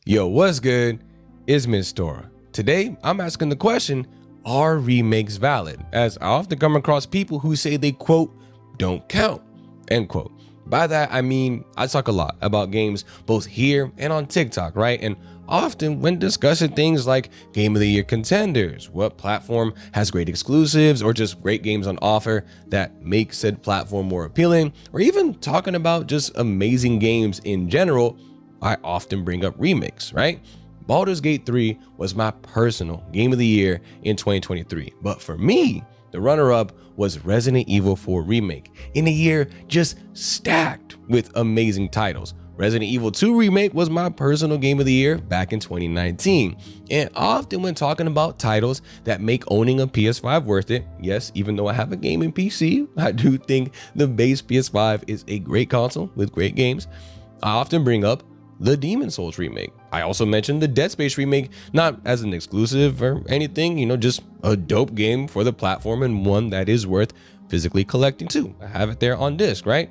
Yo, what's good? It's Miss Dora. Today, I'm asking the question, are remakes valid? As I often come across people who say they, quote, don't count, end quote. By that, I mean, I talk a lot about games both here and on TikTok, right? And often when discussing things like Game of the Year contenders, what platform has great exclusives, or just great games on offer that make said platform more appealing, or even talking about just amazing games in general, I often bring up remakes, right? Baldur's Gate 3 was my personal Game of the Year in 2023, but for me, the runner-up was Resident Evil 4 Remake in a year just stacked with amazing titles. Resident Evil 2 Remake was my personal Game of the Year back in 2019. And often when talking about titles that make owning a PS5 worth it, yes, even though I have a gaming PC, I do think the base PS5 is a great console with great games. I often bring up the Demon's Souls remake. I also mentioned the Dead Space remake, not as an exclusive or anything, just a dope game for the platform and one that is worth physically collecting too. I have it there on disc, right?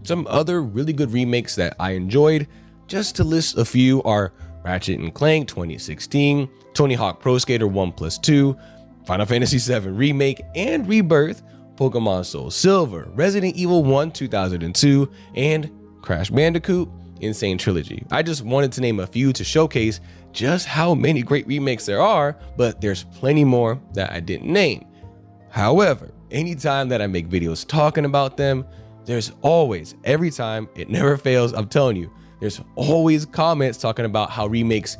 Some other really good remakes that I enjoyed, just to list a few, are Ratchet & Clank 2016, Tony Hawk Pro Skater 1+2, Final Fantasy VII Remake and Rebirth, Pokemon Soul Silver, Resident Evil 1 2002, and Crash Bandicoot Insane Trilogy. I just wanted to name a few to showcase just how many great remakes there are, but there's plenty more that I didn't name. However, anytime that I make videos talking about them, there's always, every time, it never fails, I'm telling you, there's always comments talking about how remakes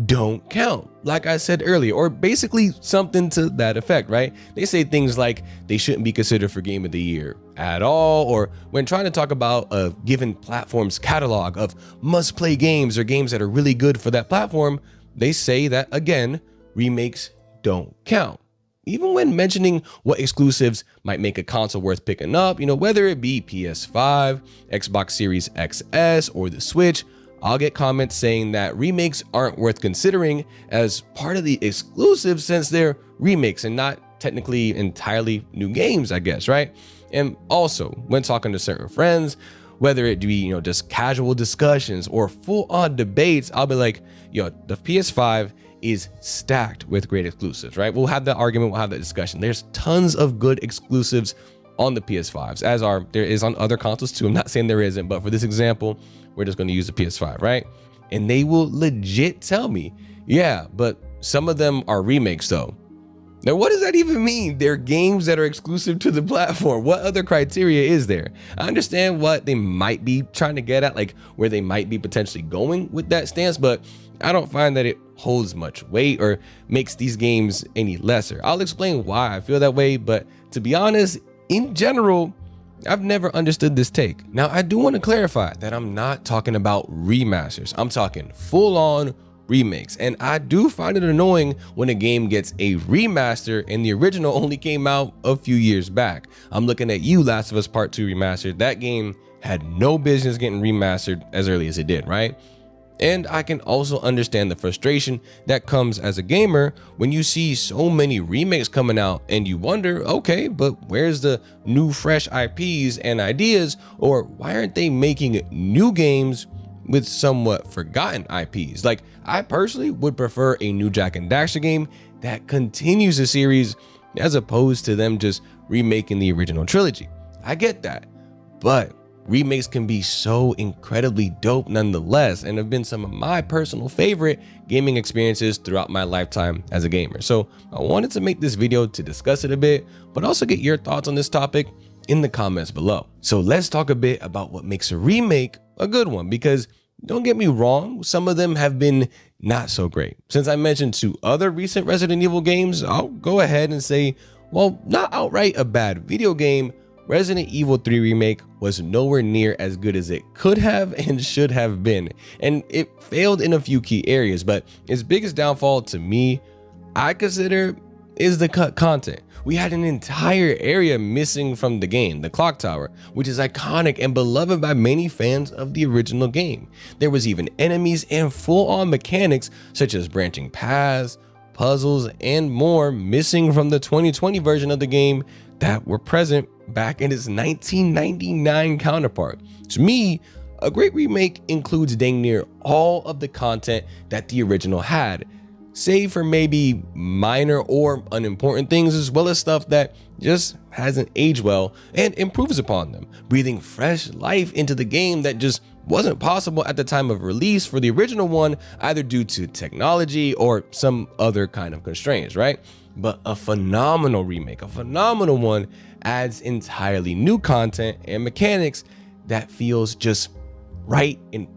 don't count, like I said earlier, or basically something to that effect, right? They say things like they shouldn't be considered for Game of the Year at all, or when trying to talk about a given platform's catalog of must-play games or games that are really good for that platform, they say that, again, remakes don't count. Even when mentioning what exclusives might make a console worth picking up, whether it be PS5, Xbox Series XS, or the Switch, I'll get comments saying that remakes aren't worth considering as part of the exclusive since they're remakes and not technically entirely new games, I guess, right? And also, when talking to certain friends, whether it be, just casual discussions or full-on debates, I'll be like, the PS5 is stacked with great exclusives, right? We'll have that argument, we'll have that discussion. There's tons of good exclusives on the PS5s, as there is on other consoles too. I'm not saying there isn't, but for this example, we're just going to use the PS5, right? And they will legit tell me, yeah, but some of them are remakes though. Now, what does that even mean? They're games that are exclusive to the platform. What other criteria is there? I understand what they might be trying to get at, like where they might be potentially going with that stance, but I don't find that it holds much weight or makes these games any lesser. I'll explain why I feel that way, but to be honest, in general, I've never understood this take. Now, I do want to clarify that I'm not talking about remasters. I'm talking full-on remakes. And I do find it annoying when a game gets a remaster and the original only came out a few years back. I'm looking at you, Last of Us Part 2 Remastered. That game had no business getting remastered as early as it did, right? And I can also understand the frustration that comes as a gamer when you see so many remakes coming out and you wonder, okay, but where's the new fresh IPs and ideas, or why aren't they making new games with somewhat forgotten IPs? Like, I personally would prefer a new Jak and Daxter game that continues the series as opposed to them just remaking the original trilogy. I get that, but remakes can be so incredibly dope nonetheless, and have been some of my personal favorite gaming experiences throughout my lifetime as a gamer. So I wanted to make this video to discuss it a bit, but also get your thoughts on this topic in the comments below. So let's talk a bit about what makes a remake a good one, because don't get me wrong, some of them have been not so great. Since I mentioned 2 other recent Resident Evil games, I'll go ahead and say, well, not outright a bad video game, Resident Evil 3 Remake was nowhere near as good as it could have and should have been, and it failed in a few key areas, but its biggest downfall to me, I consider, is the cut content. We had an entire area missing from the game, the clock tower, which is iconic and beloved by many fans of the original game. There was even enemies and full-on mechanics such as branching paths, puzzles, and more missing from the 2020 version of the game that were present back in its 1999 counterpart. To me, A great remake includes dang near all of the content that the original had, save for maybe minor or unimportant things, as well as stuff that just hasn't aged well and improves upon them, breathing fresh life into the game that just wasn't possible at the time of release for the original one, either due to technology or some other kind of constraints, right? But a phenomenal remake, a phenomenal one, adds entirely new content and mechanics that feels just right and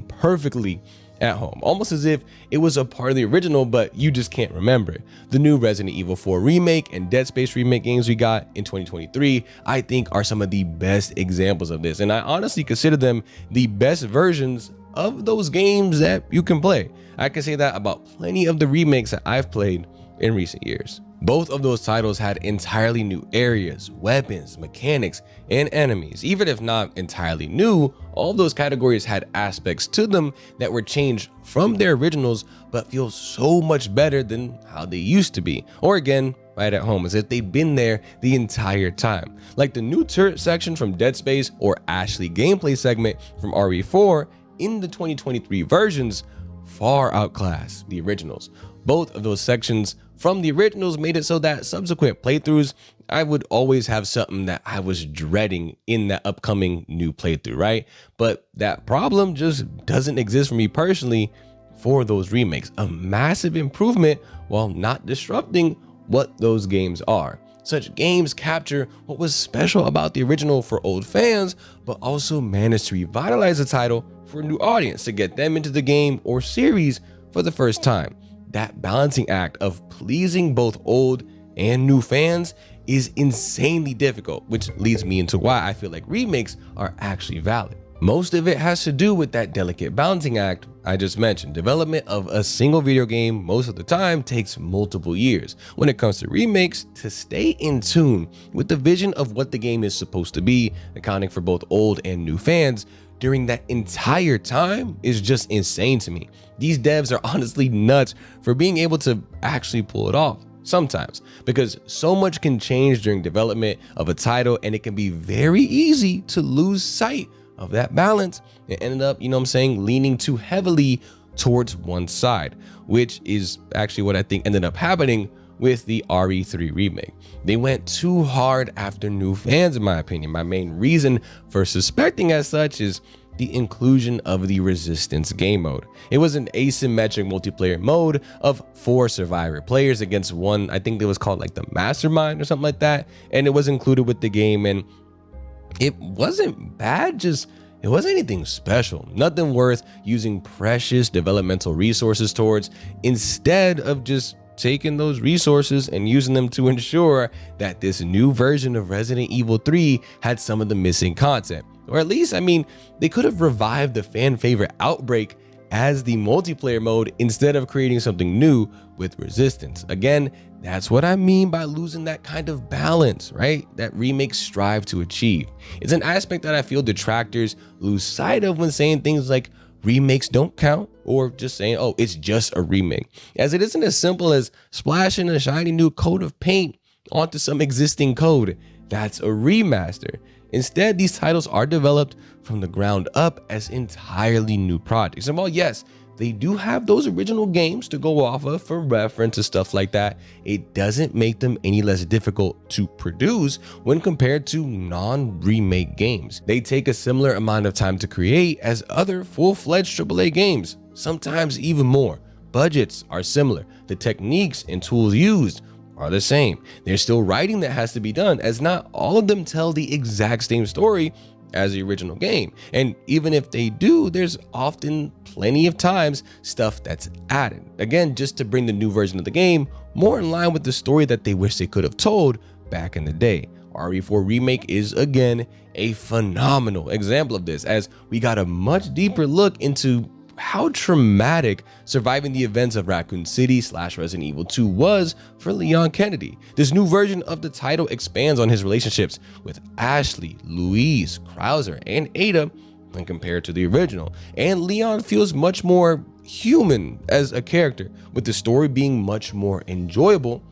perfectly at home, almost as if it was a part of the original, but you just can't remember it. The new Resident Evil 4 remake and Dead Space remake games we got in 2023, I think are some of the best examples of this. And I honestly consider them the best versions of those games that you can play. I can say that about plenty of the remakes that I've played in recent years. Both of those titles had entirely new areas, weapons, mechanics, and enemies. Even if not entirely new, all of those categories had aspects to them that were changed from their originals, but feel so much better than how they used to be. Or again, right at home, as if they'd been there the entire time. Like the new turret section from Dead Space or Ashley gameplay segment from RE4 in the 2023 versions far outclass the originals. Both of those sections from the originals made it so that subsequent playthroughs, I would always have something that I was dreading in that upcoming new playthrough, right? But that problem just doesn't exist for me personally for those remakes. A massive improvement while not disrupting what those games are. Such games capture what was special about the original for old fans, but also manage to revitalize the title for a new audience to get them into the game or series for the first time. That balancing act of pleasing both old and new fans is insanely difficult, which leads me into why I feel like remakes are actually valid. Most of it has to do with that delicate balancing act I just mentioned. Development of a single video game most of the time takes multiple years. When it comes to remakes, to stay in tune with the vision of what the game is supposed to be, accounting for both old and new fans, during that entire time is just insane to me. These devs are honestly nuts for being able to actually pull it off sometimes, because so much can change during development of a title and it can be very easy to lose sight of that balance and ended up, leaning too heavily towards one side, which is actually what I think ended up happening with the RE3 remake. They went too hard after new fans, in my opinion. My main reason for suspecting as such is the inclusion of the Resistance game mode. It was an asymmetric multiplayer mode of 4 survivor players against one, I think it was called like the Mastermind or something like that, and it was included with the game, and it wasn't bad, it wasn't anything special, nothing worth using precious developmental resources towards, instead of just taking those resources and using them to ensure that this new version of Resident Evil 3 had some of the missing content. Or at least, they could have revived the fan favorite Outbreak as the multiplayer mode instead of creating something new with Resistance. Again, that's what I mean by losing that kind of balance, right? That remakes strive to achieve. It's an aspect that I feel detractors lose sight of when saying things like remakes don't count, or just saying, oh, it's just a remake, as it isn't as simple as splashing a shiny new coat of paint onto some existing code. That's a remaster. Instead, these titles are developed from the ground up as entirely new projects. And while yes, they do have those original games to go off of for reference and stuff like that, it doesn't make them any less difficult to produce when compared to non-remake games. They take a similar amount of time to create as other full-fledged AAA games, sometimes even more. Budgets are similar. The techniques and tools used are the same. There's still writing that has to be done, as not all of them tell the exact same story as the original game. And even if they do, there's often plenty of times stuff that's added, again, just to bring the new version of the game more in line with the story that they wish they could have told back in the day. RE4 Remake is again a phenomenal example of this, as we got a much deeper look into how traumatic surviving the events of Raccoon City / Resident Evil 2 was for Leon Kennedy. This new version of the title expands on his relationships with Ashley, Louise, Krauser, and Ada when compared to the original, and Leon feels much more human as a character, with the story being much more enjoyable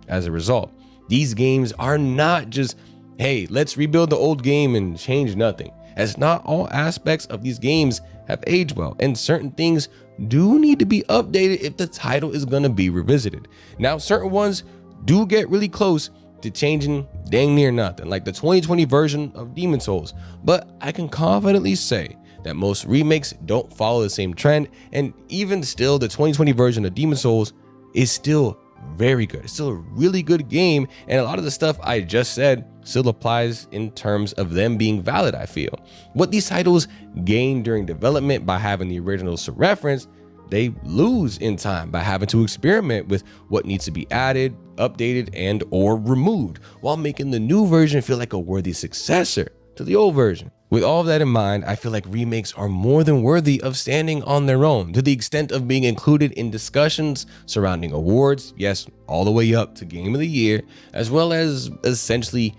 as a result. These games are not just, hey, let's rebuild the old game and change nothing. as not all aspects of these games have aged well, and certain things do need to be updated if the title is going to be revisited. Now, certain ones do get really close to changing dang near nothing, like the 2020 version of Demon's Souls, but I can confidently say that most remakes don't follow the same trend, and even still, the 2020 version of Demon's Souls is still very good. It's still a really good game, and a lot of the stuff I just said still applies in terms of them being valid, I feel. What these titles gain during development by having the originals to reference, they lose in time by having to experiment with what needs to be added, updated, and or removed, while making the new version feel like a worthy successor to the old version. With all of that in mind, I feel like remakes are more than worthy of standing on their own, to the extent of being included in discussions surrounding awards, yes, all the way up to Game of the Year, as well as essentially,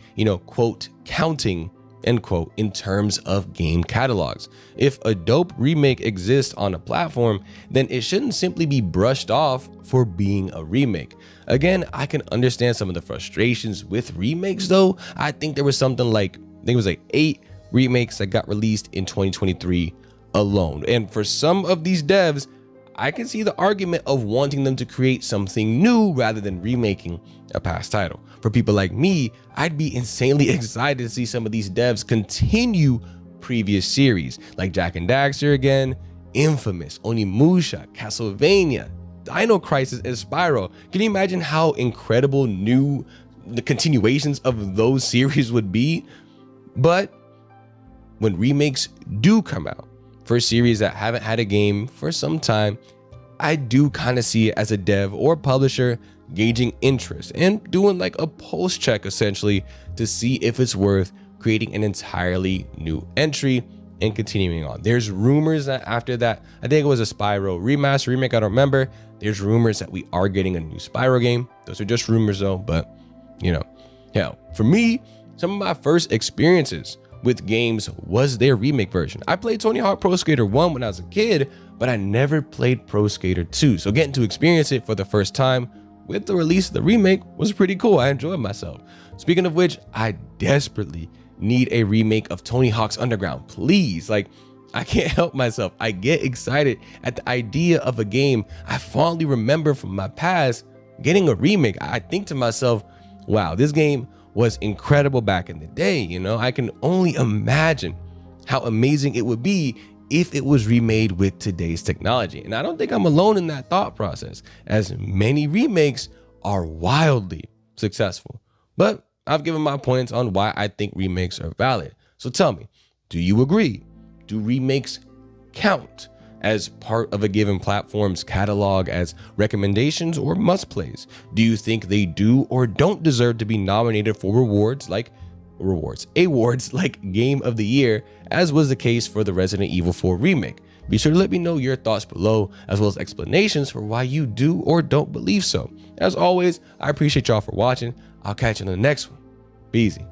quote, counting, end quote, in terms of game catalogs. If a dope remake exists on a platform, then it shouldn't simply be brushed off for being a remake. Again, I can understand some of the frustrations with remakes though. I think there was something like, I think it was like 8 remakes that got released in 2023 alone. And for some of these devs, I can see the argument of wanting them to create something new rather than remaking a past title. For people like me, I'd be insanely excited to see some of these devs continue previous series like Jak and Daxter again, Infamous, Onimusha, Castlevania, Dino Crisis, and Spyro. Can you imagine how incredible the continuations of those series would be? But when remakes do come out for series that haven't had a game for some time, I do kind of see it as a dev or publisher gauging interest and doing like a pulse check essentially to see if it's worth creating an entirely new entry and continuing on. There's rumors that after that, I think it was a Spyro remaster, remake, I don't remember. There's rumors that we are getting a new Spyro game. Those are just rumors though, but hell, for me, some of my first experiences with games was their remake version. I played Tony Hawk Pro Skater 1 when I was a kid, but I never played Pro Skater 2. So getting to experience it for the first time with the release of the remake was pretty cool. I enjoyed myself. Speaking of which, I desperately need a remake of Tony Hawk's Underground, please. Like, I can't help myself. I get excited at the idea of a game I fondly remember from my past getting a remake. I think to myself, wow, this game was incredible back in the day. I can only imagine how amazing it would be if it was remade with today's technology. And I don't think I'm alone in that thought process, as many remakes are wildly successful. But I've given my points on why I think remakes are valid. So tell me, do you agree? Do remakes count as part of a given platform's catalog as recommendations or must plays? Do you think they do or don't deserve to be nominated for awards like Game of the Year, as was the case for the Resident Evil 4 remake? Be sure to let me know your thoughts below, as well as explanations for why you do or don't believe so. As always, I appreciate y'all for watching. I'll catch you in the next one. Be easy.